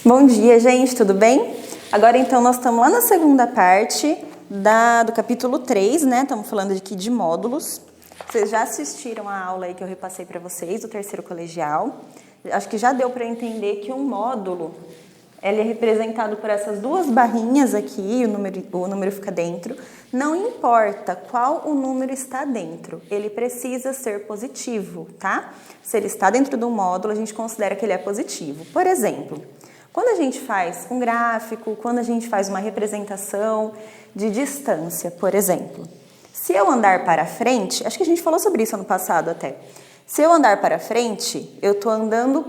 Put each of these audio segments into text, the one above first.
Bom dia, gente, tudo bem? Agora, então, nós estamos lá na segunda parte do capítulo 3, né? Estamos falando aqui de módulos. Vocês já assistiram a aula aí que eu repassei para vocês, do terceiro colegial. Acho que já deu para entender que um módulo, ele é representado por essas duas barrinhas aqui, o número fica dentro. Não importa qual o número está dentro, ele precisa ser positivo, tá? Se ele está dentro do módulo, a gente considera que ele é positivo. Por exemplo, quando a gente faz um gráfico, quando a gente faz uma representação de distância, por exemplo, se eu andar para frente, acho que a gente falou sobre isso ano passado até, se eu andar para frente, eu estou andando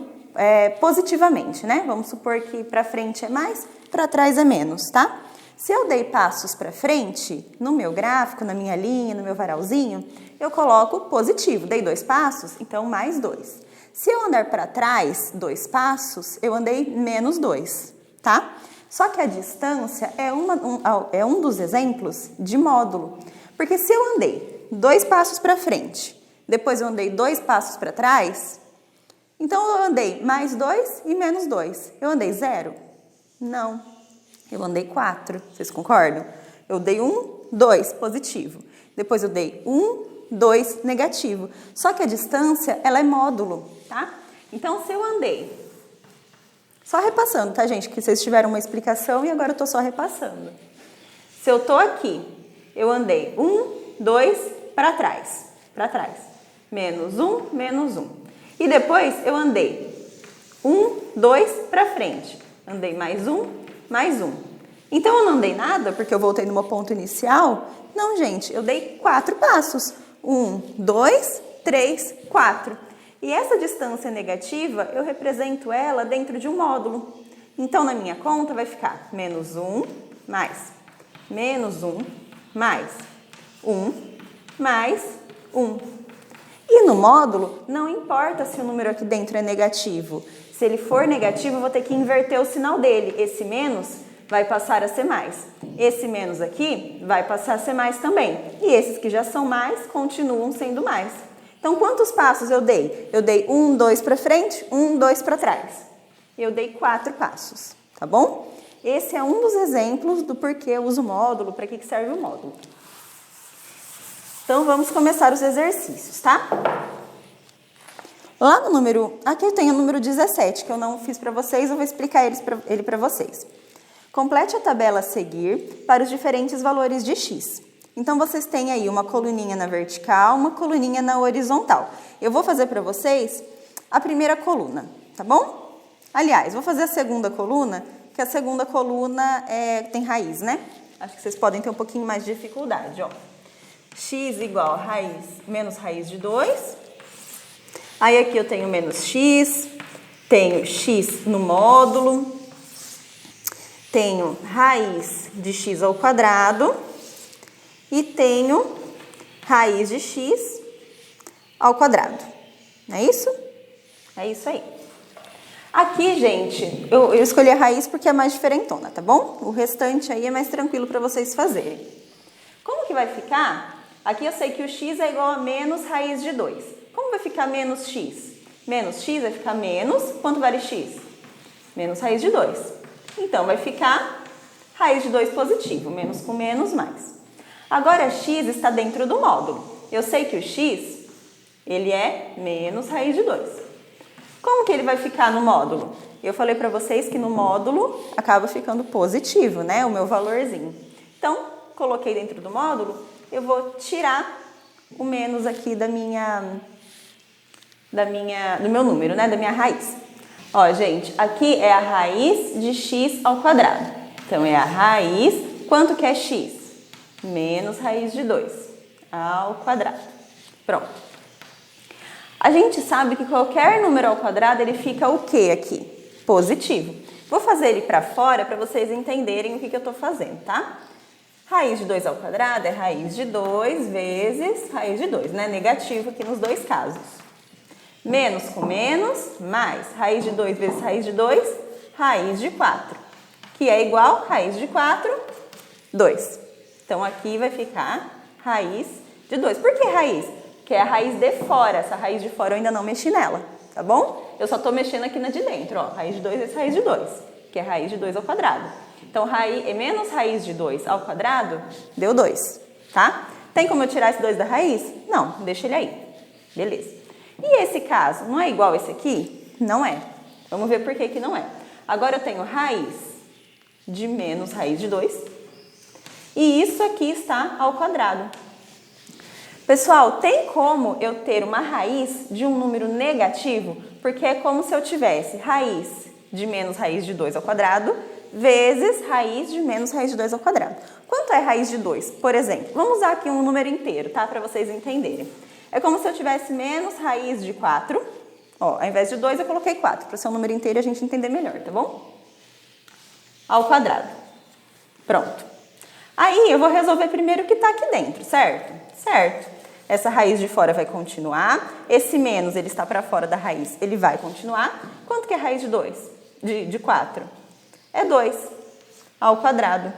positivamente, né? Vamos supor que para frente é mais, para trás é menos, tá? Se eu dei passos para frente, no meu gráfico, na minha linha, no meu varalzinho, eu coloco positivo. Dei 2 passos, então mais 2. Se eu andar para trás 2 passos, eu andei menos 2, tá? Só que a distância é um dos exemplos de módulo. Porque se eu andei 2 passos para frente, depois eu andei 2 passos para trás, então eu andei mais 2 e menos 2. Eu andei 0? Não. Eu andei 4. Vocês concordam? Eu dei 1, 2, positivo. Depois eu dei 1, 2, negativo. Só que a distância, ela é módulo, tá? Então, se eu andei... Só repassando, tá, gente? Que vocês tiveram uma explicação e agora eu tô só repassando. Se eu tô aqui, eu andei 1, 2, para trás. Para trás. Menos 1, menos 1. E depois eu andei 1, 2 para frente. Andei mais 1, mais 1. Então eu não andei nada porque eu voltei no meu ponto inicial? Não, gente, eu dei 4 passos. 1, 2, 3, 4. E essa distância negativa, eu represento ela dentro de um módulo. Então na minha conta vai ficar menos 1, mais menos 1, mais 1, mais 1. E no módulo, não importa se o número aqui dentro é negativo. Se ele for negativo, eu vou ter que inverter o sinal dele. Esse menos vai passar a ser mais. Esse menos aqui vai passar a ser mais também. E esses que já são mais, continuam sendo mais. Então, quantos passos eu dei? Eu dei 1, 2 para frente, 1, 2 para trás. Eu dei 4 passos, tá bom? Esse é um dos exemplos do porquê eu uso o módulo, para que serve o módulo. Então, vamos começar os exercícios, tá? Lá no número... Aqui eu tenho o número 17, que eu não fiz para vocês, eu vou explicar ele para vocês. Complete a tabela a seguir para os diferentes valores de x. Então, vocês têm aí uma coluninha na vertical, uma coluninha na horizontal. Eu vou fazer para vocês a primeira coluna, tá bom? Aliás, vou fazer a segunda coluna, que a segunda coluna tem raiz, né? Acho que vocês podem ter um pouquinho mais de dificuldade, ó. X igual a raiz menos raiz de 2. Aí aqui eu tenho menos x, tenho x no módulo, tenho raiz de x ao quadrado e tenho raiz de x ao quadrado. Não é isso? É isso aí. Aqui, gente, eu escolhi a raiz porque é mais diferentona, tá bom? O restante aí é mais tranquilo para vocês fazerem. Como que vai ficar? Aqui eu sei que o x é igual a menos raiz de 2. Como vai ficar menos x? Menos x vai ficar menos, quanto vale x? Menos raiz de 2. Então, vai ficar raiz de 2 positivo, menos com menos, mais. Agora, x está dentro do módulo. Eu sei que o x, ele é menos raiz de 2. Como que ele vai ficar no módulo? Eu falei para vocês que no módulo acaba ficando positivo, né? O meu valorzinho. Então, coloquei dentro do módulo, eu vou tirar o menos aqui do meu número, né? Da minha raiz. Ó, gente, aqui é a raiz de x ao quadrado. Então, é a raiz, quanto que é x? Menos raiz de 2 ao quadrado. Pronto. A gente sabe que qualquer número ao quadrado, ele fica o quê aqui? Positivo. Vou fazer ele para fora para vocês entenderem o que eu estou fazendo, tá? Raiz de 2 ao quadrado é raiz de 2 vezes raiz de 2, né? Negativo aqui nos dois casos. Menos com menos, mais. Raiz de 2 vezes raiz de 2, raiz de 4. Que é igual a raiz de 4, 2. Então, aqui vai ficar raiz de 2. Por que raiz? Porque é a raiz de fora. Essa raiz de fora eu ainda não mexi nela, tá bom? Eu só estou mexendo aqui na de dentro, ó. Raiz de 2 vezes raiz de 2. que é raiz de 2 ao quadrado. Então, menos raiz de 2 ao quadrado deu 2, tá? Tem como eu tirar esse 2 da raiz? Não, deixa ele aí. Beleza. E esse caso, não é igual esse aqui? Não é. Vamos ver por que que não é. Agora eu tenho raiz de menos raiz de 2. E isso aqui está ao quadrado. Pessoal, tem como eu ter uma raiz de um número negativo? Porque é como se eu tivesse raiz de menos raiz de 2 ao quadrado vezes raiz de menos raiz de 2 ao quadrado. Quanto é raiz de 2? Por exemplo, vamos usar aqui um número inteiro, tá? Para vocês entenderem. É como se eu tivesse menos raiz de 4. Ó, ao invés de 2, eu coloquei 4, para ser um número inteiro e a gente entender melhor, tá bom? Ao quadrado. Pronto. Aí, eu vou resolver primeiro o que está aqui dentro, certo? Certo. Essa raiz de fora vai continuar. Esse menos, ele está para fora da raiz, ele vai continuar. Quanto que é raiz de 2? De 4? É 2 ao quadrado.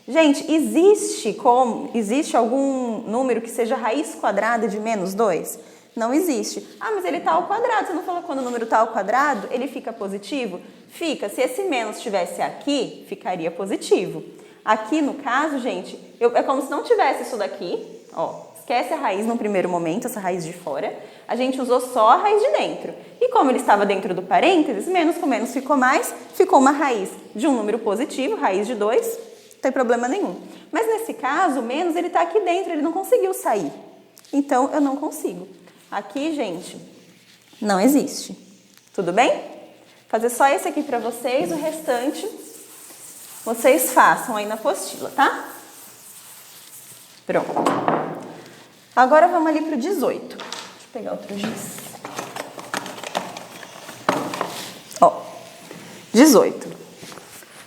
Gente, existe algum número que seja raiz quadrada de menos 2? Não existe. Ah, mas ele está ao quadrado. Você não falou que quando o número está ao quadrado, ele fica positivo? Fica. Se esse menos estivesse aqui, ficaria positivo. Aqui, no caso, gente, é como se não tivesse isso daqui. Ó, esquece a raiz no primeiro momento, essa raiz de fora. A gente usou só a raiz de dentro. E como ele estava dentro do parênteses, menos com menos ficou mais. Ficou uma raiz de um número positivo, raiz de 2. Não tem problema nenhum. Mas nesse caso, o menos, ele está aqui dentro, ele não conseguiu sair. Então, eu não consigo. Aqui, gente, não existe. Tudo bem? Vou fazer só esse aqui para vocês, o restante vocês façam aí na apostila, tá? Pronto. Agora vamos ali para o 18. Deixa eu pegar outro giz. Ó, 18.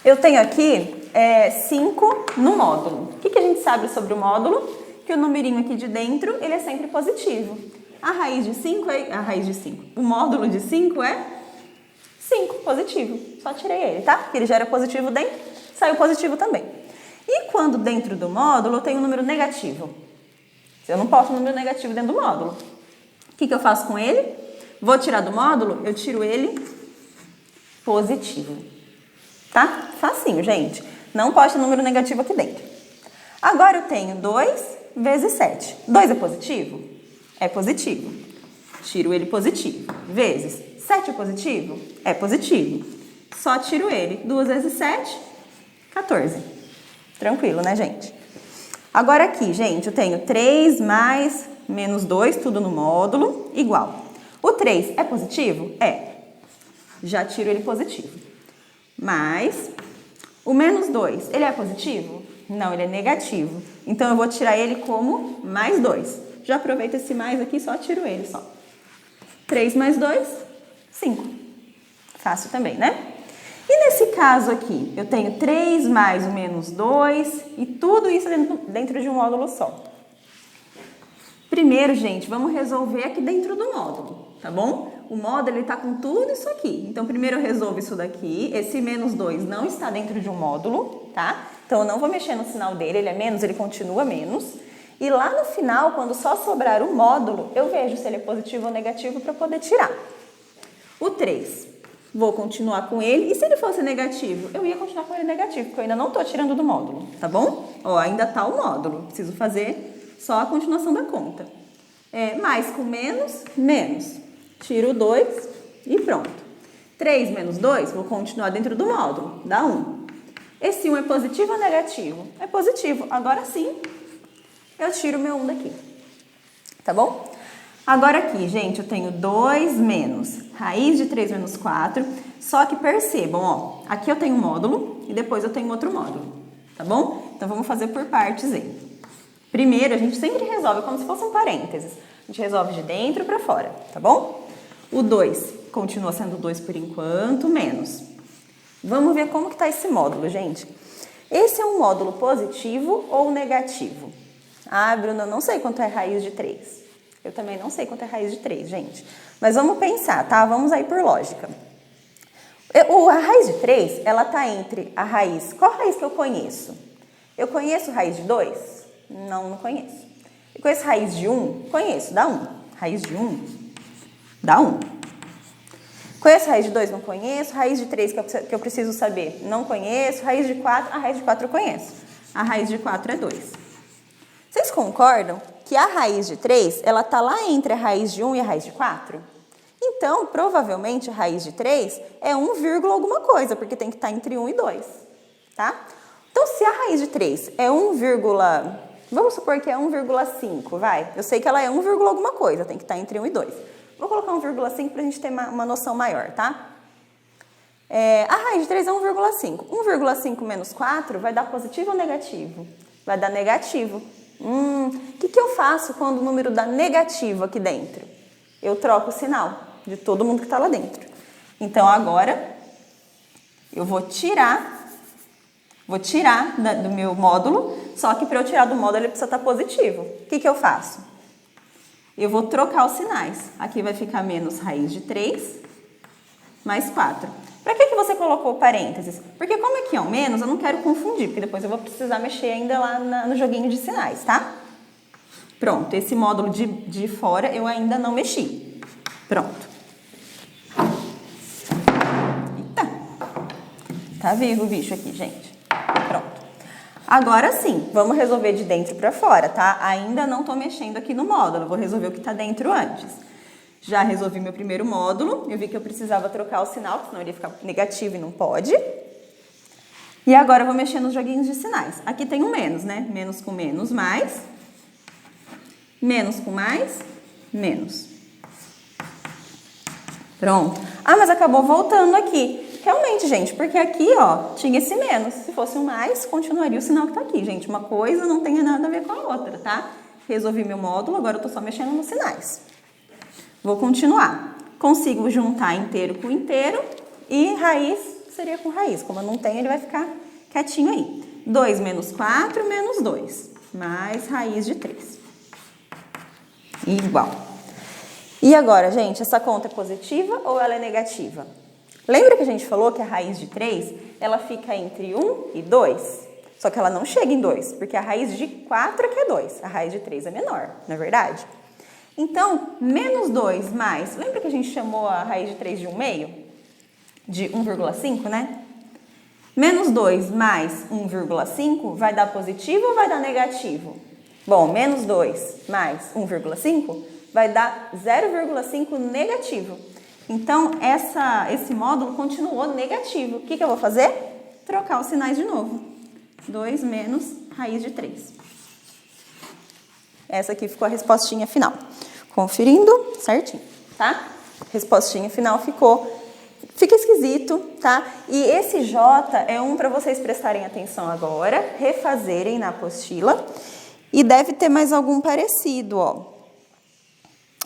Eu tenho aqui 5 no módulo. O que a gente sabe sobre o módulo? Que o numerinho aqui de dentro, ele é sempre positivo. A raiz de 5 o módulo de 5 é 5, positivo. Só tirei ele, tá? Porque ele já era positivo dentro, saiu positivo também. E quando dentro do módulo eu tenho um número negativo? Eu não posso um número negativo dentro do módulo. O que eu faço com ele? Vou tirar do módulo, eu tiro ele positivo. Tá? Facinho, gente. Não pode ter número negativo aqui dentro. Agora eu tenho 2 vezes 7. 2 é positivo? É positivo. Tiro ele positivo. Vezes 7 é positivo? É positivo. Só tiro ele. 2 vezes 7, 14. Tranquilo, né, gente? Agora aqui, gente, eu tenho 3 mais menos 2, tudo no módulo, igual. O 3 é positivo? É. Já tiro ele positivo. Mais o menos 2, ele é positivo? Não, ele é negativo. Então, eu vou tirar ele como mais 2. Já aproveito esse mais aqui, só tiro ele, só. 3 mais 2, 5. Fácil também, né? E nesse caso aqui, eu tenho 3 mais o menos 2 e tudo isso dentro de um módulo só. Primeiro, gente, vamos resolver aqui dentro do módulo, tá bom? O módulo está com tudo isso aqui. Então, primeiro eu resolvo isso daqui. Esse menos 2 não está dentro de um módulo, tá? Então, eu não vou mexer no sinal dele, ele é menos, ele continua menos. E lá no final, quando só sobrar o módulo, eu vejo se ele é positivo ou negativo para poder tirar. O 3, vou continuar com ele. E se ele fosse negativo? Eu ia continuar com ele negativo, porque eu ainda não estou tirando do módulo, tá bom? Ó, ainda está o módulo. Preciso fazer só a continuação da conta. Mais com menos, menos. Tiro o 2 e pronto. 3 menos 2, vou continuar dentro do módulo. Dá 1. Esse 1 é positivo ou negativo? É positivo. Agora sim, eu tiro o meu 1 daqui. Tá bom? Agora aqui, gente, eu tenho 2 menos raiz de 3 menos 4. Só que percebam, ó. Aqui eu tenho um módulo e depois eu tenho outro módulo. Tá bom? Então, vamos fazer por partes aí. Primeiro, a gente sempre resolve como se fosse um parênteses. A gente resolve de dentro para fora, tá bom? O 2 continua sendo 2 por enquanto, menos. Vamos ver como que está esse módulo, gente. Esse é um módulo positivo ou negativo? Ah, Bruna, eu não sei quanto é raiz de 3. Eu também não sei quanto é raiz de 3, gente. Mas vamos pensar, tá? Vamos aí por lógica. A raiz de 3, ela tá entre a raiz... Qual raiz que eu conheço? Eu conheço raiz de 2? Não conheço. Eu conheço raiz de 1? Conheço, dá 1. Raiz de 1 dá 1. Conheço raiz de 2? Não conheço. Raiz de 3 que eu preciso saber? Não conheço. Raiz de 4? A raiz de 4 eu conheço. A raiz de 4 é 2. Vocês concordam que a raiz de 3, ela tá lá entre a raiz de 1 e a raiz de 4? Então, provavelmente, a raiz de 3 é 1, alguma coisa, porque tem que estar entre 1 e 2, tá? Então, se a raiz de 3 é 1, vamos supor que é 1,5, vai. Eu sei que ela é 1, alguma coisa, tem que estar entre 1 e 2. Vou colocar 1,5 para a gente ter uma noção maior, tá? A raiz de 3 é 1,5. 1,5 menos 4 vai dar positivo ou negativo? Vai dar negativo. O que eu faço quando o número dá negativo aqui dentro? Eu troco o sinal de todo mundo que está lá dentro. Então, agora, eu vou tirar do meu módulo, só que para eu tirar do módulo ele precisa estar positivo. O que eu faço? Eu vou trocar os sinais. Aqui vai ficar menos raiz de 3 mais 4. Para que você colocou parênteses? Porque como aqui é um menos, eu não quero confundir, porque depois eu vou precisar mexer ainda lá no joguinho de sinais, tá? Pronto, esse módulo de fora eu ainda não mexi. Pronto. Eita! Tá vivo o bicho aqui, gente. Pronto. Agora sim, vamos resolver de dentro para fora, tá? Ainda não tô mexendo aqui no módulo, vou resolver o que tá dentro antes. Já resolvi meu primeiro módulo, eu vi que eu precisava trocar o sinal, senão ele ia ficar negativo e não pode. E agora eu vou mexer nos joguinhos de sinais. Aqui tem um menos, né? Menos com menos, mais. Menos com mais, menos. Pronto. Ah, mas acabou voltando aqui. Realmente, gente, porque aqui, ó, tinha esse menos. Se fosse um mais, continuaria o sinal que tá aqui, gente. Uma coisa não tem nada a ver com a outra, tá? Resolvi meu módulo, agora eu tô só mexendo nos sinais. Vou continuar. Consigo juntar inteiro com inteiro e raiz seria com raiz. Como eu não tenho, ele vai ficar quietinho aí. 2 menos 4 menos 2, mais raiz de 3. Igual. E agora, gente, essa conta é positiva ou ela é negativa? Lembra que a gente falou que a raiz de 3, ela fica entre 1 e 2? Só que ela não chega em 2, porque a raiz de 4 é que é 2. A raiz de 3 é menor, não é verdade? Então, menos 2 mais... Lembra que a gente chamou a raiz de 3 de 1/2? De 1,5, né? Menos 2 mais 1,5 vai dar positivo ou vai dar negativo? Bom, menos 2 mais 1,5 vai dar 0,5 negativo. Então, esse módulo continuou negativo. O que eu vou fazer? Trocar os sinais de novo. 2 menos raiz de 3. Essa aqui ficou a respostinha final. Conferindo certinho, tá? Respostinha final fica esquisito, tá? E esse J é um para vocês prestarem atenção agora, refazerem na apostila. E deve ter mais algum parecido, ó.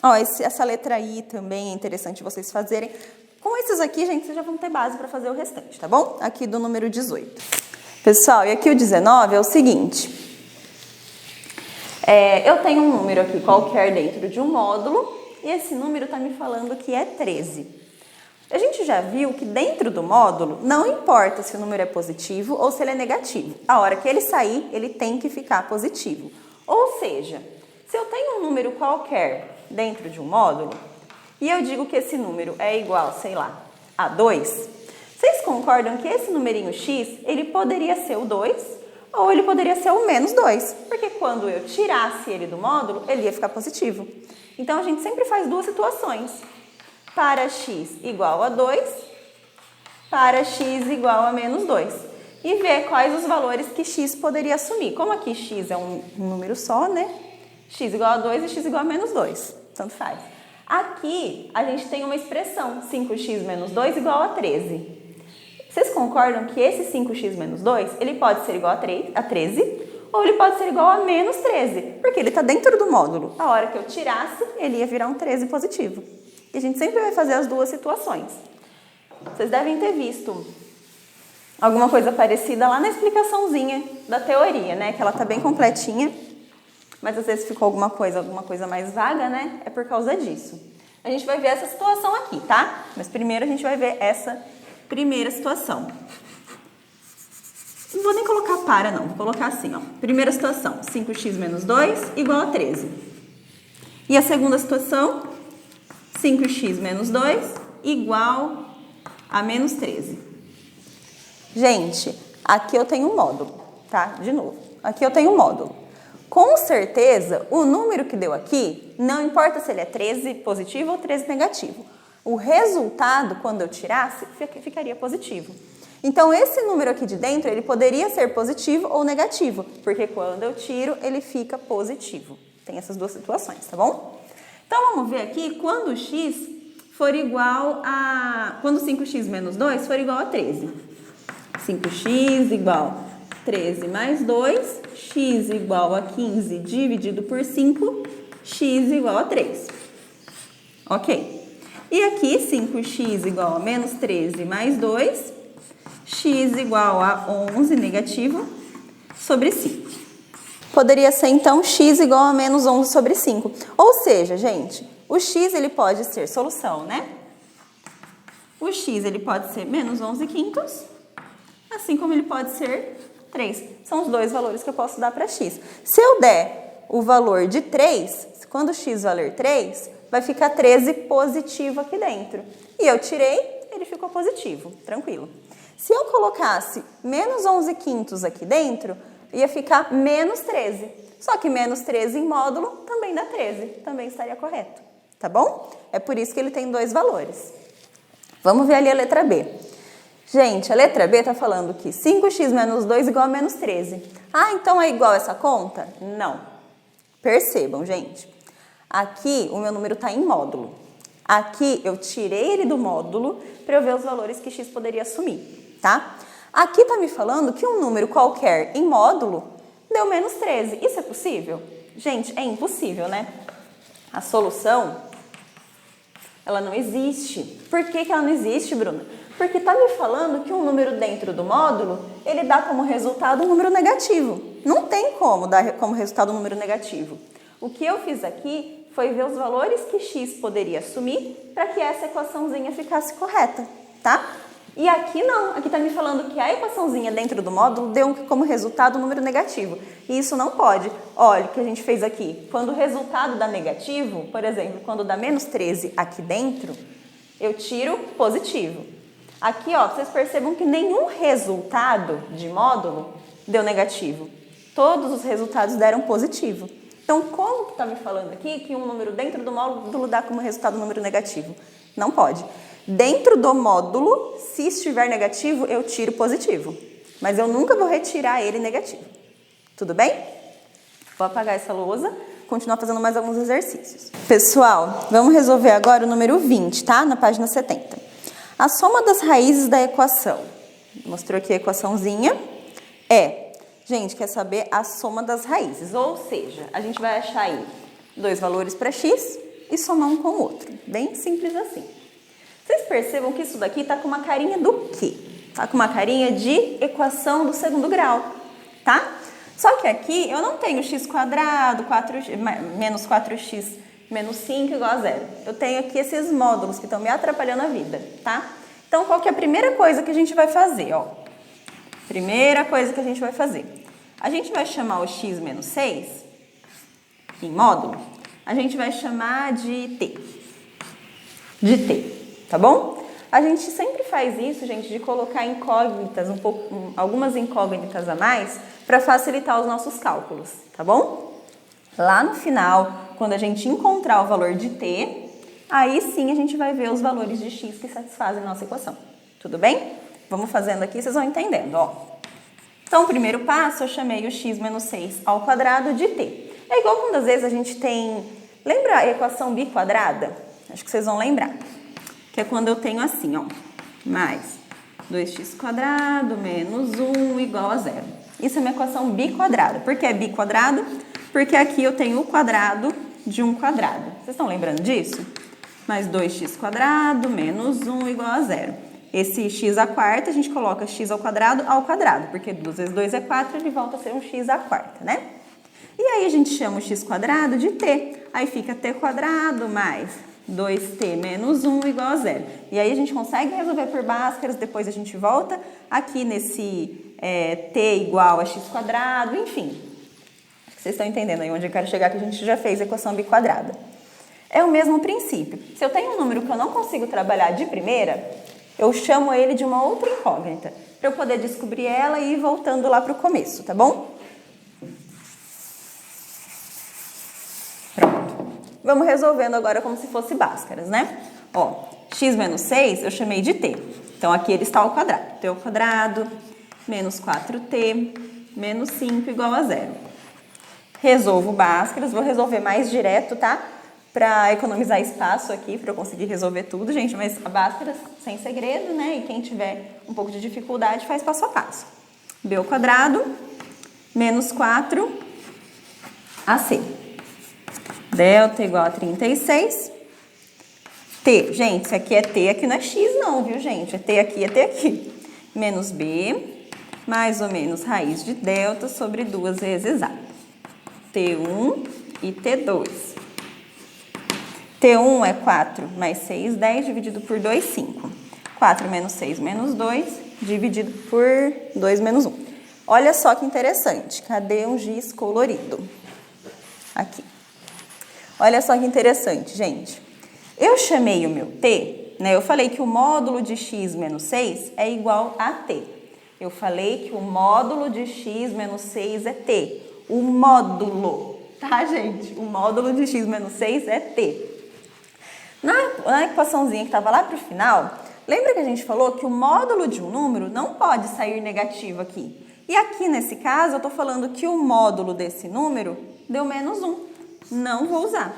Ó, essa letra I também é interessante vocês fazerem. Com esses aqui, gente, vocês já vão ter base para fazer o restante, tá bom? Aqui do número 18. Pessoal, e aqui o 19 é o seguinte. Eu tenho um número aqui qualquer dentro de um módulo e esse número está me falando que é 13. A gente já viu que dentro do módulo não importa se o número é positivo ou se ele é negativo. A hora que ele sair, ele tem que ficar positivo. Ou seja, se eu tenho um número qualquer dentro de um módulo e eu digo que esse número é igual, sei lá, a 2, vocês concordam que esse numerinho x, ele poderia ser o 2 ou ele poderia ser o menos 2? Porque quando eu tirasse ele do módulo, ele ia ficar positivo. Então, a gente sempre faz duas situações. Para x igual a 2, para x igual a menos 2. E ver quais os valores que x poderia assumir. Como aqui x é um número só, né? X igual a 2 e x igual a menos 2. Tanto faz. Aqui, a gente tem uma expressão, 5x menos 2 igual a 13. Vocês concordam que esse 5x menos 2, ele pode ser igual a 13, ou ele pode ser igual a menos 13, porque ele está dentro do módulo. A hora que eu tirasse, ele ia virar um 13 positivo. E a gente sempre vai fazer as duas situações. Vocês devem ter visto alguma coisa parecida lá na explicaçãozinha da teoria, né? Que ela tá bem completinha, mas às vezes ficou alguma coisa mais vaga, né? É por causa disso. A gente vai ver essa situação aqui, tá? Mas primeiro a gente vai ver essa primeira situação. Não vou nem colocar para, não. Vou colocar assim, ó. Primeira situação, 5x menos 2 igual a 13. E a segunda situação, 5x menos 2 igual a menos 13. Gente, aqui eu tenho um módulo, tá? De novo, aqui eu tenho um módulo. Com certeza, o número que deu aqui, não importa se ele é 13 positivo ou 13 negativo. O resultado, quando eu tirasse, ficaria positivo. Então, esse número aqui de dentro, ele poderia ser positivo ou negativo, porque quando eu tiro, ele fica positivo. Tem essas duas situações, tá bom? Então, vamos ver aqui, quando x for igual a... Quando 5x menos 2 for igual a 13. 5x igual a 13 mais 2, x igual a 15 dividido por 5, x igual a 3. Ok. E aqui, 5x igual a menos 13 mais 2, x igual a 11 negativo sobre 5. Poderia ser, então, x igual a menos 11 sobre 5. Ou seja, gente, o x ele pode ser solução, né? O x ele pode ser menos 11 quintos, assim como ele pode ser 3. São os dois valores que eu posso dar para x. Se eu der o valor de 3, quando x valer 3, vai ficar 13 positivo aqui dentro. E eu tirei, ele ficou positivo, tranquilo. Se eu colocasse menos 11 quintos aqui dentro, ia ficar menos 13. Só que menos 13 em módulo também dá 13, também estaria correto, tá bom? É por isso que ele tem dois valores. Vamos ver ali a letra B. Gente, a letra B está falando que 5x menos 2 igual a menos 13. Ah, então é igual essa conta? Não. Percebam, gente. Aqui o meu número está em módulo. Aqui eu tirei ele do módulo para eu ver os valores que x poderia assumir, tá? Aqui está me falando que um número qualquer em módulo deu menos 13. Isso é possível? Gente, é impossível, né? A solução, ela não existe. Por que ela não existe, Bruna? Porque está me falando que um número dentro do módulo, ele dá como resultado um número negativo. Não tem como dar como resultado um número negativo. O que eu fiz aqui foi ver os valores que x poderia assumir para que essa equaçãozinha ficasse correta, tá? E aqui não, aqui está me falando que a equaçãozinha dentro do módulo deu como resultado um número negativo. E isso não pode. Olha o que a gente fez aqui. Quando o resultado dá negativo, por exemplo, quando dá menos 13 aqui dentro, eu tiro positivo. Aqui, ó, vocês percebam que nenhum resultado de módulo deu negativo. Todos os resultados deram positivo. Então, como que está me falando aqui que um número dentro do módulo dá como resultado um número negativo? Não pode. Dentro do módulo, se estiver negativo, eu tiro positivo. Mas eu nunca vou retirar ele negativo. Tudo bem? Vou apagar essa lousa, continuar fazendo mais alguns exercícios. Pessoal, vamos resolver agora o número 20, tá? Na página 70. A soma das raízes da equação. Mostrou aqui a equaçãozinha. Gente, quer saber a soma das raízes. Ou seja, a gente vai achar aí dois valores para x e somar um com o outro. Bem simples assim. Vocês percebam que isso daqui está com uma carinha do quê? Está com uma carinha de equação do segundo grau, tá? Só que aqui eu não tenho x quadrado, menos 4x menos 5 igual a 0. Eu tenho aqui esses módulos que estão me atrapalhando a vida, tá? Então, qual que é a primeira coisa que a gente vai fazer, ó? Primeira coisa que a gente vai fazer. A gente vai chamar o x menos 6, em módulo, a gente vai chamar de t. De t, tá bom? A gente sempre faz isso, gente, de colocar incógnitas, algumas incógnitas a mais, para facilitar os nossos cálculos, tá bom? Lá no final, quando a gente encontrar o valor de t, aí sim a gente vai ver os valores de x que satisfazem a nossa equação. Tudo bem? Vamos fazendo aqui, vocês vão entendendo, ó. Então, o primeiro passo, eu chamei o x menos 6 ao quadrado de t. É igual quando às vezes a gente tem... Lembra a equação biquadrada? Acho que vocês vão lembrar. Que é quando eu tenho assim, ó. Mais 2x² menos 1 igual a 0. Isso é uma equação biquadrada. Por que é biquadrado? Porque aqui eu tenho o quadrado de um quadrado. Vocês estão lembrando disso? Mais 2x² menos 1 igual a 0. Esse x à quarta, a gente coloca x ao quadrado, porque 2 vezes 2 é 4, ele volta a ser um x à quarta, né? E aí a gente chama o x² de t. Aí fica t² mais 2t menos 1 igual a 0. E aí a gente consegue resolver por Bhaskaras, depois a gente volta aqui nesse t igual a x², enfim. Acho que vocês estão entendendo aí onde eu quero chegar, que a gente já fez a equação biquadrada. É o mesmo princípio. Se eu tenho um número que eu não consigo trabalhar de primeira, eu chamo ele de uma outra incógnita, para eu poder descobrir ela e ir voltando lá para o começo, tá bom? Pronto. Vamos resolvendo agora como se fosse Bhaskaras, né? Ó, x menos 6 eu chamei de t. Então, aqui ele está ao quadrado. t ao quadrado menos 4t menos 5 igual a 0. Resolvo Bhaskaras, vou resolver mais direto, tá? Para economizar espaço aqui, para eu conseguir resolver tudo, gente. Mas a Bhaskaras sem segredo, né? E quem tiver um pouco de dificuldade faz passo a passo. b ao quadrado menos 4ac. Delta igual a 36. T, gente, isso aqui é T, aqui não é X não, viu, gente? É T aqui. Menos B, mais ou menos raiz de delta sobre 2 vezes A. T1 e T2. T1 é 4 mais 6, 10, dividido por 2, 5. 4 menos 6 menos 2, dividido por 2 menos 1. Olha só que interessante. Cadê um giz colorido? Aqui. Olha só que interessante, gente. Eu chamei o meu t, né? Eu falei que o módulo de x menos 6 é igual a t. Eu falei que o módulo de x menos 6 é t. O módulo, tá, gente? O módulo de x menos 6 é t. Na equaçãozinha que estava lá para o final, lembra que a gente falou que o módulo de um número não pode sair negativo aqui? E aqui, nesse caso, eu estou falando que o módulo desse número deu menos 1. Não vou usar.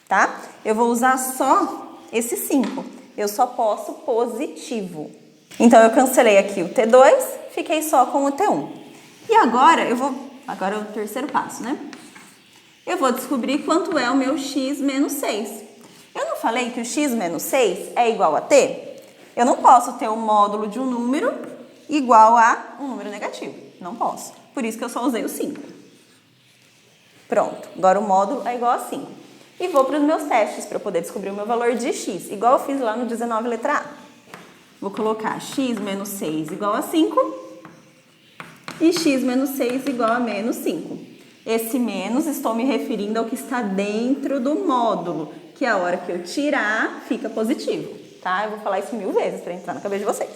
Tá? Eu vou usar só esse 5. Eu só posso positivo. Então, eu cancelei aqui o T2, fiquei só com o T1. E agora, agora é o terceiro passo, né? Eu vou descobrir quanto é o meu x menos 6. Eu não falei que o x menos 6 é igual a t? Eu não posso ter o módulo de um número igual a um número negativo. Não posso. Por isso que eu só usei o 5. Pronto. Agora o módulo é igual a 5. E vou para os meus testes para poder descobrir o meu valor de x, igual eu fiz lá no 19, letra A. Vou colocar x menos 6 igual a 5 e x menos 6 igual a menos 5. Esse menos, estou me referindo ao que está dentro do módulo, que a hora que eu tirar, fica positivo, tá? Eu vou falar isso 1000 vezes para entrar na cabeça de vocês.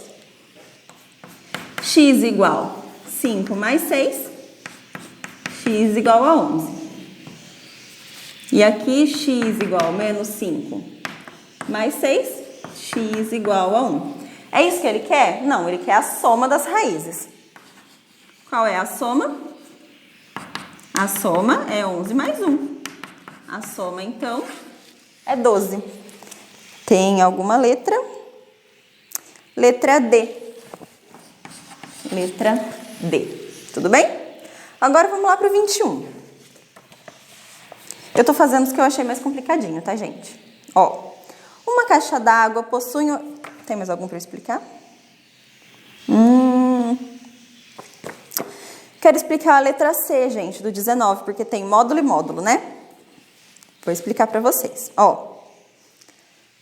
X igual 5 mais 6, x igual a 11. E aqui, x igual a menos 5 mais 6, x igual a 1. É isso que ele quer? Não, ele quer a soma das raízes. Qual é a soma? A soma é 11 mais 1. A soma, então, é 12. Tem alguma letra? Letra D. Letra D. Tudo bem? Agora vamos lá para o 21. Eu tô fazendo os que eu achei mais complicadinho, tá, gente? Ó, uma caixa d'água possui... Tem mais algum para explicar? Quero explicar a letra C, gente, do 19, porque tem módulo e módulo, né? Vou explicar para vocês. Ó,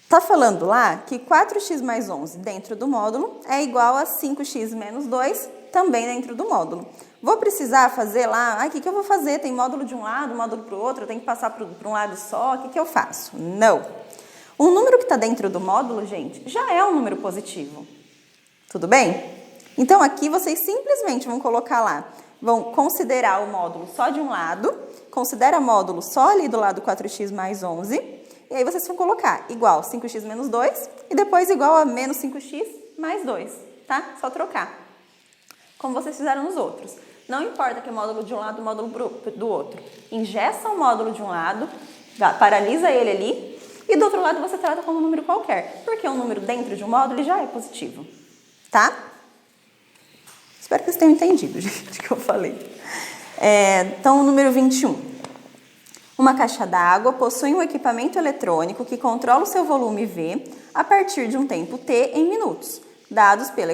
tá falando lá que 4x mais 11 dentro do módulo é igual a 5x menos 2 também dentro do módulo. Vou precisar fazer lá, o que eu vou fazer? Tem módulo de um lado, módulo para o outro, eu tenho que passar para um lado só, o que eu faço? Não. Um número que está dentro do módulo, gente, já é um número positivo. Tudo bem? Então, aqui vocês simplesmente vão colocar lá, vão considerar o módulo só de um lado, considera módulo só ali do lado 4x mais 11, e aí vocês vão colocar igual 5x menos 2, e depois igual a menos 5x mais 2, tá? Só trocar. Como vocês fizeram nos outros. Não importa que é módulo de um lado, módulo do outro. Ingessa o módulo de um lado, paralisa ele ali, e do outro lado você trata como um número qualquer. Porque um número dentro de um módulo ele já é positivo. Tá? Espero que vocês tenham entendido, gente, o que eu falei. Então, o número 21. Uma caixa d'água possui um equipamento eletrônico que controla o seu volume V a partir de um tempo T em minutos, dados pela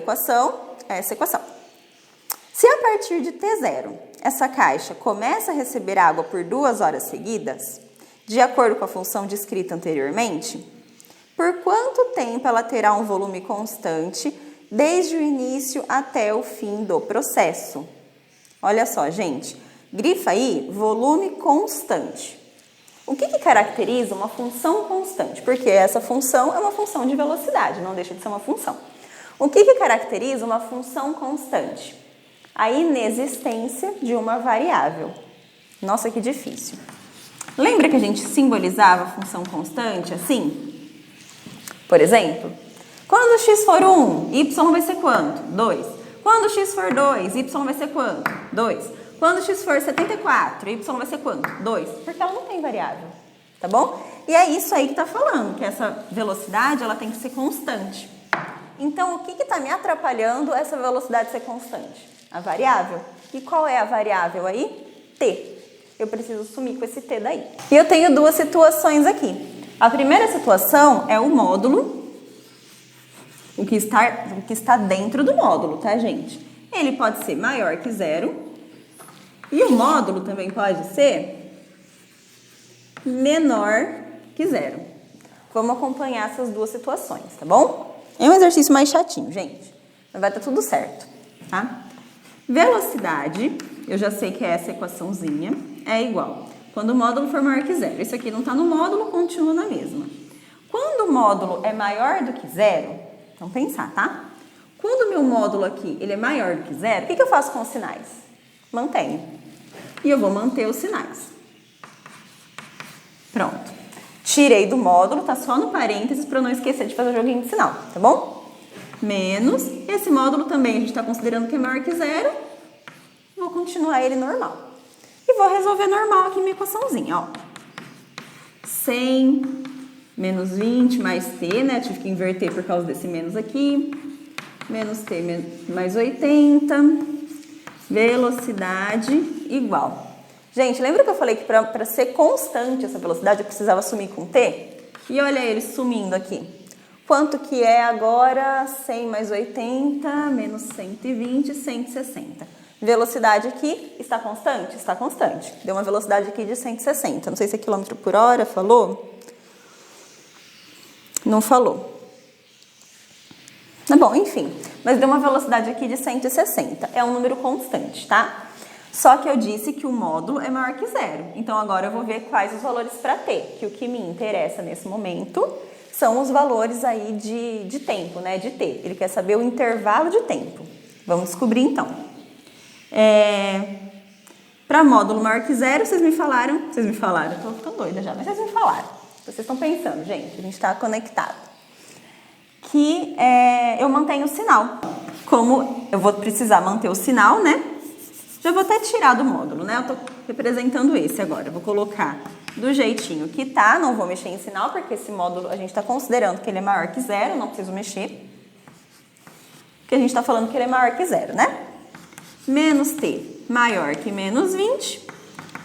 essa equação. Se a partir de T0 essa caixa começa a receber água por 2 horas seguidas, de acordo com a função descrita anteriormente, por quanto tempo ela terá um volume constante desde o início até o fim do processo? Olha só, gente, grifa aí volume constante. O que caracteriza uma função constante? Porque essa função é uma função de velocidade, não deixa de ser uma função. O que caracteriza uma função constante? A inexistência de uma variável. Nossa, que difícil. Lembra que a gente simbolizava a função constante assim? Por exemplo, quando x for 1, y vai ser quanto? 2. Quando x for 2, y vai ser quanto? 2. Quando x for 74, y vai ser quanto? 2. Porque ela não tem variável, tá bom? E é isso aí que tá falando, que essa velocidade ela tem que ser constante. Então, o que está me atrapalhando essa velocidade ser constante? A variável. E qual é a variável aí? T. Eu preciso sumir com esse T daí. E eu tenho duas situações aqui. A primeira situação é o módulo, o que está dentro do módulo, tá, gente? Ele pode ser maior que zero. E o módulo também pode ser menor que zero. Vamos acompanhar essas duas situações, tá bom? É um exercício mais chatinho, gente. Mas vai estar tudo certo, tá? Velocidade, eu já sei que é essa equaçãozinha, é igual. Quando o módulo for maior que zero. Isso aqui não está no módulo, continua na mesma. Quando o módulo é maior do que zero, vamos pensar, tá? Quando o meu módulo aqui ele é maior do que zero, o que eu faço com os sinais? Mantenho. E eu vou manter os sinais. Pronto. Tirei do módulo, tá só no parênteses para não esquecer de fazer o joguinho de sinal, tá bom? Menos. Esse módulo também a gente está considerando que é maior que zero. Vou continuar ele normal. E vou resolver normal aqui minha equaçãozinha, ó. 100 menos 20 mais t, né? Tive que inverter por causa desse menos aqui. Menos t mais 80. Velocidade igual. Gente, lembra que eu falei que para ser constante essa velocidade eu precisava sumir com t? E olha ele sumindo aqui. Quanto que é agora? 100 mais 80 menos 120, 160. Velocidade aqui está constante? Está constante. Deu uma velocidade aqui de 160. Não sei se é quilômetro por hora, falou? Não falou. Tá bom, enfim. Mas deu uma velocidade aqui de 160. É um número constante, tá? Só que eu disse que o módulo é maior que zero. Então, agora eu vou ver quais os valores para t. Que o que me interessa nesse momento são os valores aí de tempo, né? De t. Ele quer saber o intervalo de tempo. Vamos descobrir, então. Para módulo maior que zero, vocês me falaram, eu tô doida já, mas vocês me falaram. Vocês estão pensando, gente, a gente está conectado. Que eu mantenho o sinal. Como eu vou precisar manter o sinal, né? Já vou até tirar do módulo, né? Eu tô representando esse agora. Eu vou colocar do jeitinho que tá, não vou mexer em sinal, porque esse módulo a gente está considerando que ele é maior que zero, não preciso mexer. Porque a gente está falando que ele é maior que zero, né? Menos t maior que menos 20,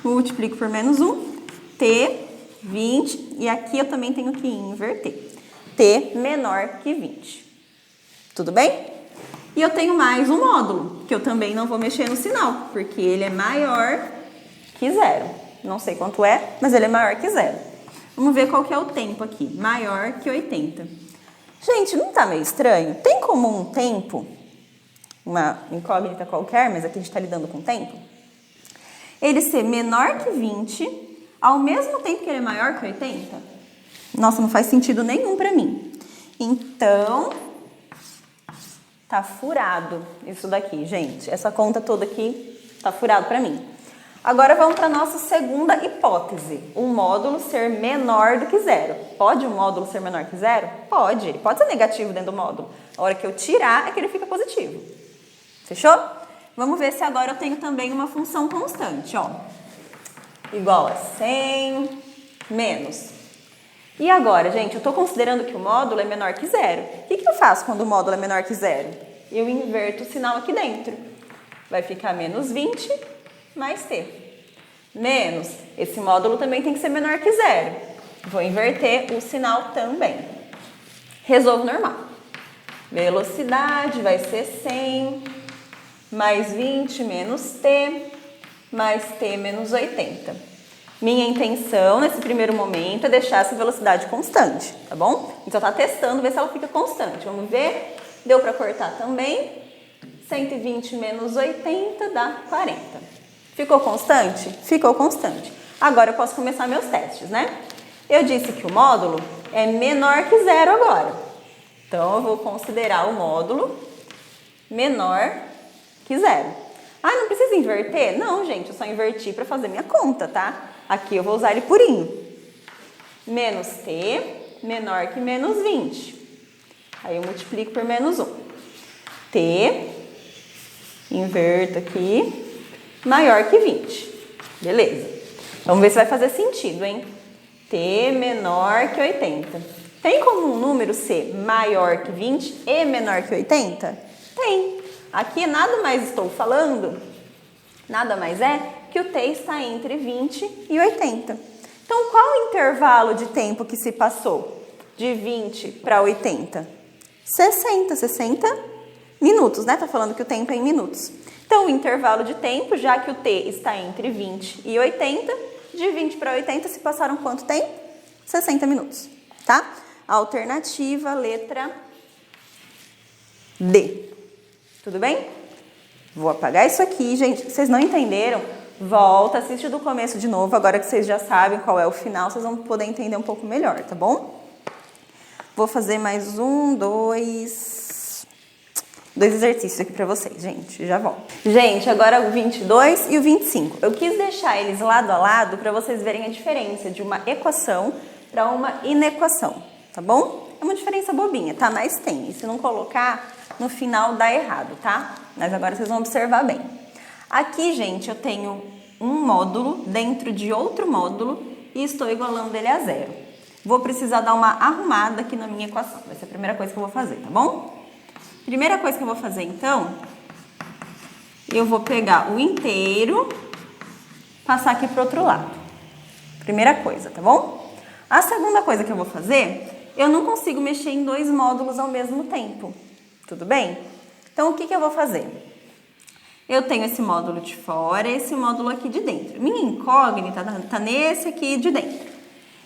multiplico por menos 1, t, 20, e aqui eu também tenho que inverter. T menor que 20. Tudo bem? E eu tenho mais um módulo, que eu também não vou mexer no sinal, porque ele é maior que zero. Não sei quanto é, mas ele é maior que zero. Vamos ver qual que é o tempo aqui. Maior que 80. Gente, não tá meio estranho? Tem como um tempo, uma incógnita qualquer, mas aqui a gente está lidando com tempo, ele ser menor que 20, ao mesmo tempo que ele é maior que 80? Nossa, não faz sentido nenhum para mim. Então, tá furado isso daqui, gente. Essa conta toda aqui tá furado para mim. Agora vamos para a nossa segunda hipótese. O módulo ser menor do que zero. Pode o módulo ser menor que zero? Pode. Ele pode ser negativo dentro do módulo. A hora que eu tirar é que ele fica positivo. Fechou? Vamos ver se agora eu tenho também uma função constante, ó. Igual a 100 menos. E agora, gente, eu estou considerando que o módulo é menor que zero. O que eu faço quando o módulo é menor que zero? Eu inverto o sinal aqui dentro. Vai ficar menos 20 mais t. Menos. Esse módulo também tem que ser menor que zero. Vou inverter o sinal também. Resolvo normal. Velocidade vai ser 100 mais 20 menos t, mais t menos 80. Minha intenção, nesse primeiro momento, é deixar essa velocidade constante, tá bom? Então, tá testando, ver se ela fica constante. Vamos ver. Deu para cortar também. 120 menos 80 dá 40. Ficou constante? Ficou constante. Agora eu posso começar meus testes, né? Eu disse que o módulo é menor que 0 agora. Então, eu vou considerar o módulo menor que 0. Ah, não precisa inverter? Não, gente, eu só inverti para fazer minha conta, tá? Aqui eu vou usar ele purinho. Menos t menor que menos 20. Aí eu multiplico por menos 1. T, inverto aqui, maior que 20. Beleza. Vamos ver se vai fazer sentido, hein? T menor que 80. Tem como um número ser maior que 20 e menor que 80? Tem. Aqui nada mais estou falando, nada mais é que o t está entre 20 e 80. Então, qual o intervalo de tempo que se passou de 20 para 80? 60 minutos, né? Tá falando que o tempo é em minutos. Então, o intervalo de tempo, já que o t está entre 20 e 80, de 20 para 80 se passaram quanto tempo? 60 minutos, tá? Alternativa, letra D. Tudo bem? Vou apagar isso aqui, gente. Vocês não entenderam? Volta, assiste do começo de novo. Agora que vocês já sabem qual é o final, vocês vão poder entender um pouco melhor, tá bom? Vou fazer mais dois exercícios aqui pra vocês, gente. Já volto. Gente, agora o 22 e o 25. Eu quis deixar eles lado a lado para vocês verem a diferença de uma equação para uma inequação, tá bom? É uma diferença bobinha, tá? Mas tem. E se não colocar, no final dá errado, tá? Mas agora vocês vão observar bem. Aqui, gente, eu tenho um módulo dentro de outro módulo e estou igualando ele a 0. Vou precisar dar uma arrumada aqui na minha equação. Vai ser a primeira coisa que eu vou fazer, tá bom? Primeira coisa que eu vou fazer, então, eu vou pegar o inteiro, passar aqui pro outro lado. Primeira coisa, tá bom? A segunda coisa que eu vou fazer, eu não consigo mexer em dois módulos ao mesmo tempo. Tudo bem? Então, o que eu vou fazer? Eu tenho esse módulo de fora e esse módulo aqui de dentro. Minha incógnita tá nesse aqui de dentro.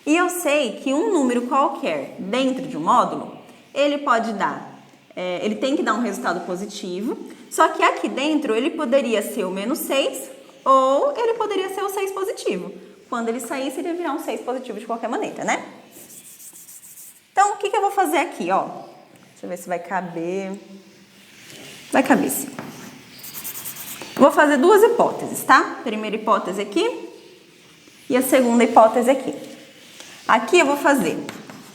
E eu sei que um número qualquer dentro de um módulo, ele pode dar, ele tem que dar um resultado positivo, só que aqui dentro ele poderia ser o menos 6 ou ele poderia ser o 6 positivo. Quando ele saísse, ele ia virar um 6 positivo de qualquer maneira, né? Então, o que eu vou fazer aqui, ó? Deixa eu ver se vai caber. Vai caber, sim. Vou fazer duas hipóteses, tá? Primeira hipótese aqui e a segunda hipótese aqui. Aqui eu vou fazer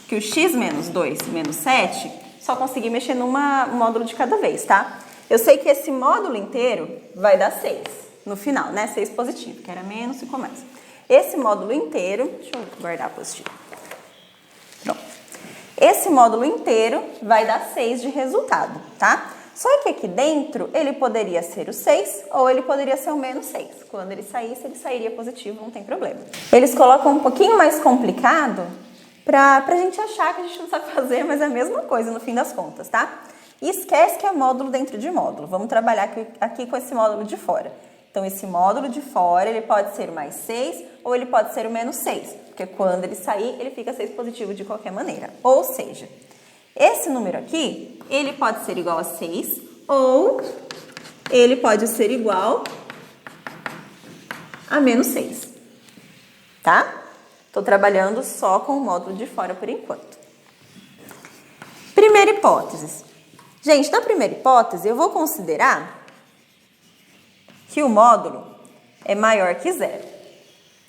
que o x menos 2 menos 7, só conseguir mexer num módulo de cada vez, tá? Eu sei que esse módulo inteiro vai dar 6 no final, né? 6 positivo, que era menos, ficou mais. Esse módulo inteiro, deixa eu guardar positivo. Pronto. Esse módulo inteiro vai dar 6 de resultado, tá? Só que aqui dentro, ele poderia ser o 6 ou ele poderia ser o menos 6. Quando ele saísse, ele sairia positivo, não tem problema. Eles colocam um pouquinho mais complicado pra gente achar que a gente não sabe fazer, mas é a mesma coisa no fim das contas, tá? E esquece que é módulo dentro de módulo. Vamos trabalhar aqui com esse módulo de fora. Então, esse módulo de fora, ele pode ser o mais 6 ou ele pode ser o menos 6. Porque quando ele sair, ele fica 6 positivo de qualquer maneira. Ou seja, esse número aqui, ele pode ser igual a 6 ou ele pode ser igual a menos 6, tá? Estou trabalhando só com o módulo de fora por enquanto. Primeira hipótese. Gente, na primeira hipótese, eu vou considerar que o módulo é maior que 0,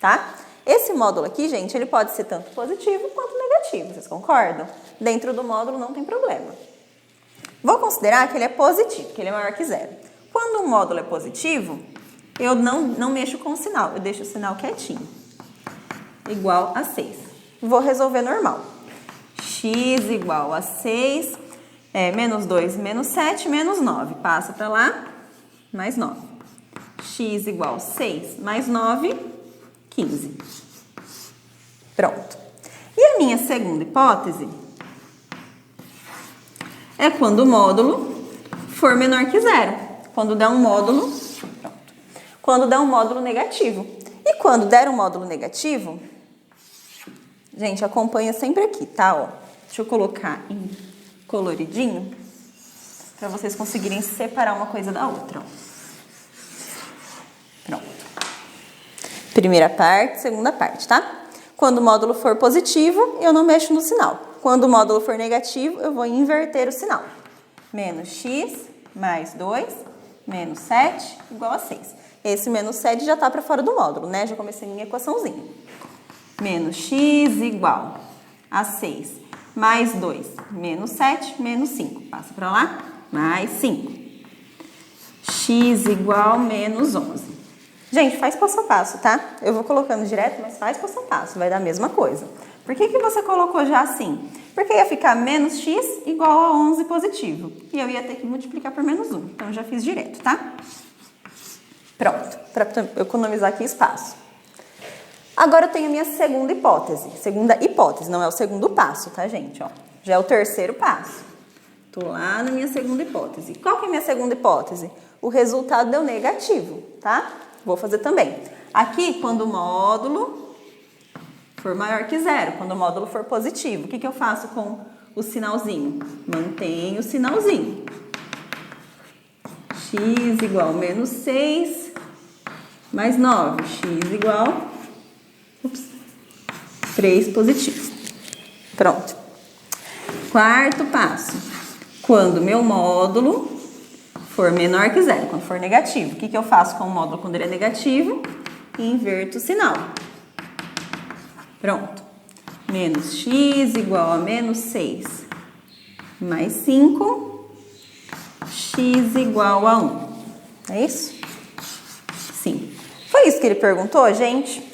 tá? Esse módulo aqui, gente, ele pode ser tanto positivo quanto negativo, vocês concordam? Dentro do módulo não tem problema. Vou considerar que ele é positivo, que ele é maior que 0. Quando um módulo é positivo, eu não mexo com o sinal, eu deixo o sinal quietinho. Igual a 6. Vou resolver normal. X igual a 6, menos 2, menos 7, menos 9. Passa para lá, mais 9. X igual a 6 mais 9, 15. Pronto. E a minha segunda hipótese é quando o módulo for menor que 0. Quando der um módulo, pronto. Quando der um módulo negativo. E quando der um módulo negativo, gente, acompanha sempre aqui, tá? Ó, deixa eu colocar em coloridinho para vocês conseguirem separar uma coisa da outra. Ó. Pronto. Primeira parte, segunda parte, tá? Quando o módulo for positivo, eu não mexo no sinal. Quando o módulo for negativo, eu vou inverter o sinal. Menos x mais 2 menos 7 igual a 6. Esse menos 7 já está para fora do módulo, né? Já comecei minha equaçãozinha. Menos x igual a 6 mais 2 menos 7 menos 5. Passa para lá. Mais 5. X igual menos 11. Gente, faz passo a passo, tá? Eu vou colocando direto, mas faz passo a passo. Vai dar a mesma coisa. Por que você colocou já assim? Porque ia ficar menos x igual a 11 positivo. E eu ia ter que multiplicar por menos 1. Então, eu já fiz direto, tá? Pronto. Para economizar aqui espaço. Agora eu tenho a minha segunda hipótese. Segunda hipótese, não é o segundo passo, tá, gente? Ó, já é o terceiro passo. Tô lá na minha segunda hipótese. Qual que é a minha segunda hipótese? O resultado deu negativo, tá? Vou fazer também. Aqui, quando o módulo for maior que zero, quando o módulo for positivo, o que eu faço com o sinalzinho? Mantenho o sinalzinho. X igual menos 6 mais 9. X igual 3 positivo. Pronto. Quarto passo. Quando meu módulo for menor que zero, quando for negativo, o que eu faço com o módulo quando ele é negativo? Inverto o sinal. Pronto. Menos x igual a menos 6 mais 5, x igual a 1. É isso? Sim. Foi isso que ele perguntou, gente?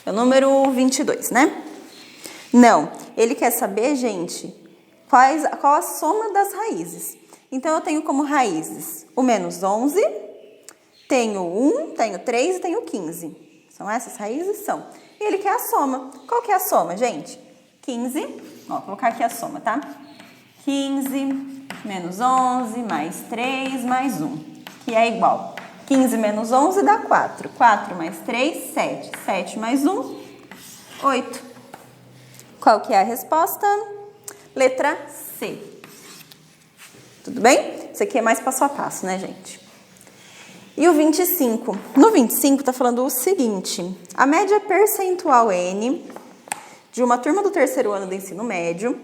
É o número 22, né? Não. Ele quer saber, gente, qual a soma das raízes. Então, eu tenho como raízes o menos 11, tenho 1, tenho 3 e tenho 15. São essas raízes? São. E ele quer a soma. Qual que é a soma, gente? 15, ó, vou colocar aqui a soma, tá? 15 menos 11 mais 3 mais 1, que é igual. 15 menos 11 dá 4. 4 mais 3, 7. 7 mais 1, 8. Qual que é a resposta? Letra C. Tudo bem? Isso aqui é mais passo a passo, né, gente? E o 25? No 25 está falando o seguinte: a média percentual N de uma turma do terceiro ano do ensino médio,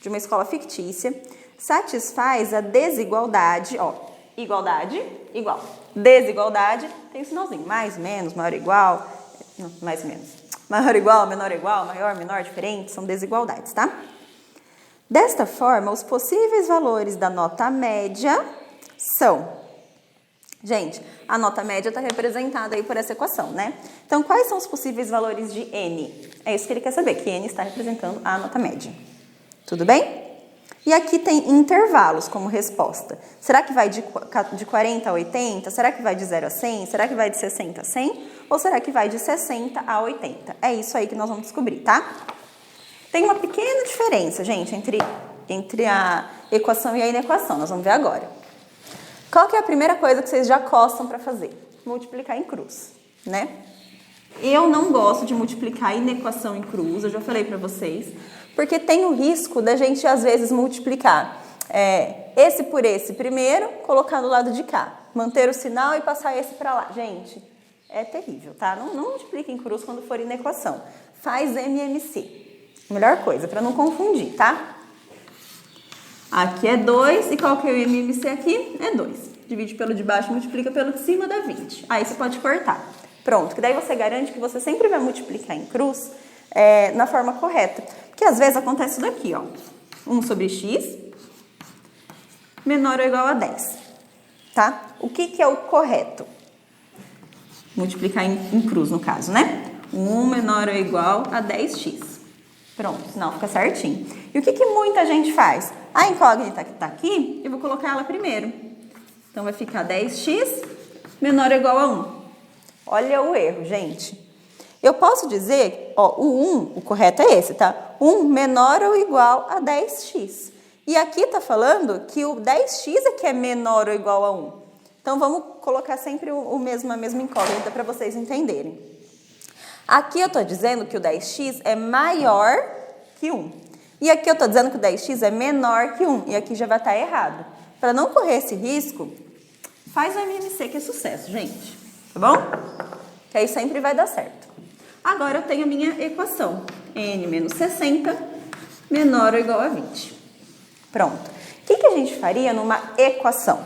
de uma escola fictícia, satisfaz a desigualdade, ó, igualdade, igual. Desigualdade, tem um sinalzinho, mais, menos, maior, igual, não, mais, menos. Maior, igual, maior, menor, diferente, são desigualdades, tá? Desta forma, os possíveis valores da nota média são... Gente, a nota média está representada aí por essa equação, né? Então, quais são os possíveis valores de N? É isso que ele quer saber, que N está representando a nota média. Tudo bem? E aqui tem intervalos como resposta. Será que vai de 40 a 80? Será que vai de 0 a 100? Será que vai de 60 a 100? Ou será que vai de 60 a 80? É isso aí que nós vamos descobrir, tá? Tem uma pequena diferença, gente, entre a equação e a inequação. Nós vamos ver agora. Qual que é a primeira coisa que vocês já gostam para fazer? Multiplicar em cruz, né? Eu não gosto de multiplicar inequação em cruz, eu já falei para vocês, porque tem o risco da gente, às vezes, multiplicar esse por esse primeiro, colocar do lado de cá, manter o sinal e passar esse para lá. Gente, é terrível, tá? Não multiplique em cruz quando for inequação. Faz MMC. Melhor coisa, para não confundir, tá? Aqui é 2, e qual que é o MMC aqui? É 2. Divide pelo de baixo, multiplica pelo de cima, dá 20. Aí você pode cortar. Pronto, que daí você garante que você sempre vai multiplicar em cruz na forma correta. Porque às vezes acontece isso daqui, ó. 1 sobre x menor ou igual a 10. Tá? O que é o correto? Multiplicar em cruz, no caso, né? 1 menor ou igual a 10x. Pronto, senão fica certinho. E o que muita gente faz? A incógnita que está aqui, eu vou colocar ela primeiro. Então, vai ficar 10x menor ou igual a 1. Olha o erro, gente. Eu posso dizer, ó, o correto é esse, tá? 1 menor ou igual a 10x. E aqui está falando que o 10x é que é menor ou igual a 1. Então, vamos colocar sempre a mesma incógnita para vocês entenderem. Aqui eu estou dizendo que o 10x é maior que 1. E aqui eu estou dizendo que o 10x é menor que 1. E aqui já vai estar errado. Para não correr esse risco, faz o MMC que é sucesso, gente. Tá bom? que aí sempre vai dar certo. Agora eu tenho a minha equação, n menos 60 menor ou igual a 20. Pronto. O que a gente faria numa equação?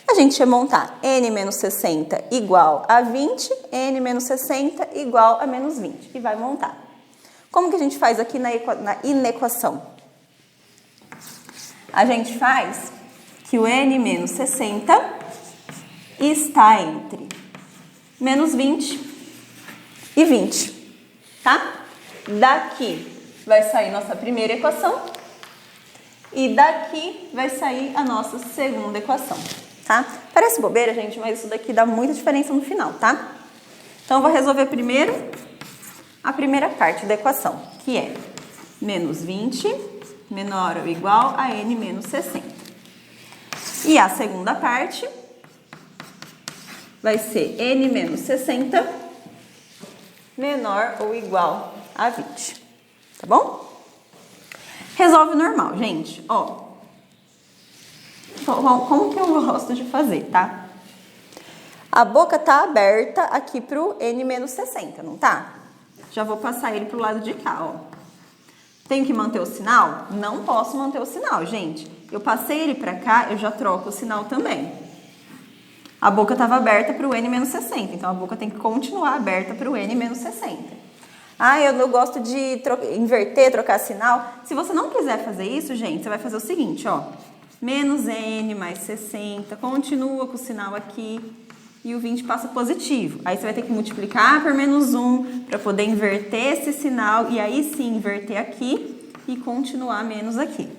A gente ia montar n menos 60 igual a 20, n menos 60 igual a menos 20, e vai montar. Como que a gente faz aqui na inequação? A gente faz que o n menos 60 está entre menos 20 e 20, tá? Daqui vai sair nossa primeira equação e daqui vai sair a nossa segunda equação, tá? Parece bobeira, gente, mas isso daqui dá muita diferença no final, tá? Então, eu vou resolver primeiro a primeira parte da equação, que é menos 20 menor ou igual a n menos 60. E a segunda parte vai ser n menos 60 menor ou igual a 20. Tá bom? Resolve normal, gente. Ó, como que eu gosto de fazer, tá? A boca tá aberta aqui pro n menos 60, não tá? Já vou passar ele pro lado de cá, ó. Tenho que manter o sinal? Não posso manter o sinal, gente. Eu passei ele pra cá, eu já troco o sinal também. A boca estava aberta para o n menos 60, então a boca tem que continuar aberta para o n menos 60. Ah, eu não gosto de inverter, trocar sinal. Se você não quiser fazer isso, gente, você vai fazer o seguinte, ó. Menos n mais 60, continua com o sinal aqui e o 20 passa positivo. Aí você vai ter que multiplicar por menos 1 para poder inverter esse sinal e aí sim inverter aqui e continuar menos aqui,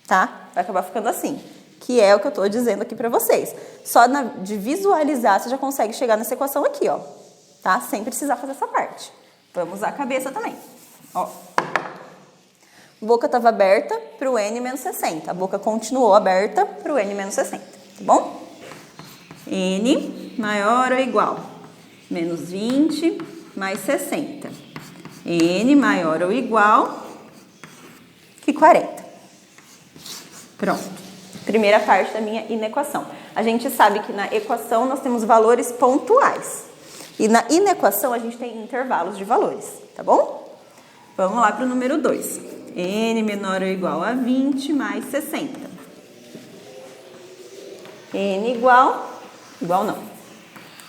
tá? Vai acabar ficando assim, que é o que eu tô dizendo aqui para vocês. Só de visualizar você já consegue chegar nessa equação aqui, ó, tá? Sem precisar fazer essa parte. Vamos usar a cabeça também, ó. Boca estava aberta para o n menos 60. A boca continuou aberta para o n menos 60, tá bom? N maior ou igual menos 20 mais 60. N maior ou igual que 40. Pronto. Primeira parte da minha inequação. A gente sabe que na equação nós temos valores pontuais. E na inequação a gente tem intervalos de valores, tá bom? Vamos lá para o número 2. N menor ou igual a 20 mais 60. N igual não.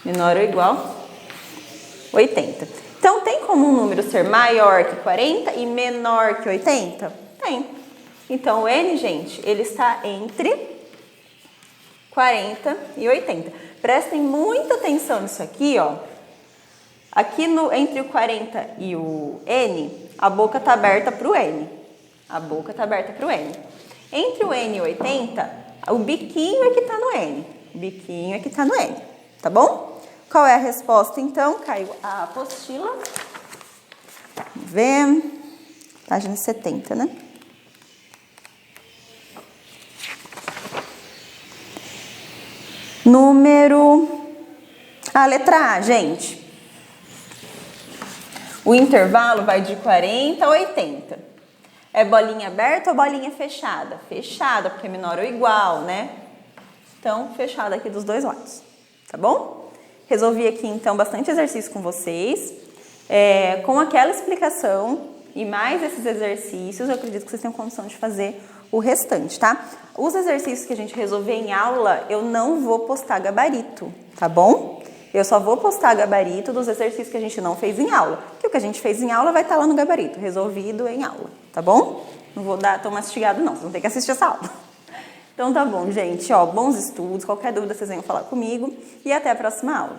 Menor ou igual a 80. Então, tem como um número ser maior que 40 e menor que 80? Tem. Então, o N, gente, ele está entre 40 e 80. Prestem muita atenção nisso aqui, ó. Aqui entre o 40 e o N, a boca está aberta para o N. A boca está aberta para o N. Entre o N e o 80, o biquinho é que está no N. O biquinho é que está no N. Tá bom? Qual é a resposta, então? Caiu a apostila. Vamos ver. Página 70, né? A letra A, gente. O intervalo vai de 40 a 80. É bolinha aberta ou bolinha fechada? Fechada, porque é menor ou igual, né? Então, fechada aqui dos dois lados. Tá bom? Resolvi aqui, então, bastante exercício com vocês. Com aquela explicação e mais esses exercícios, eu acredito que vocês tenham condição de fazer o restante, tá? Os exercícios que a gente resolver em aula, eu não vou postar gabarito, tá bom? Eu só vou postar gabarito dos exercícios que a gente não fez em aula. Porque o que a gente fez em aula vai estar lá no gabarito, resolvido em aula, tá bom? Não vou dar tão mastigado não, vocês vão ter que assistir essa aula. Então tá bom, gente, ó, bons estudos, qualquer dúvida vocês venham falar comigo e até a próxima aula.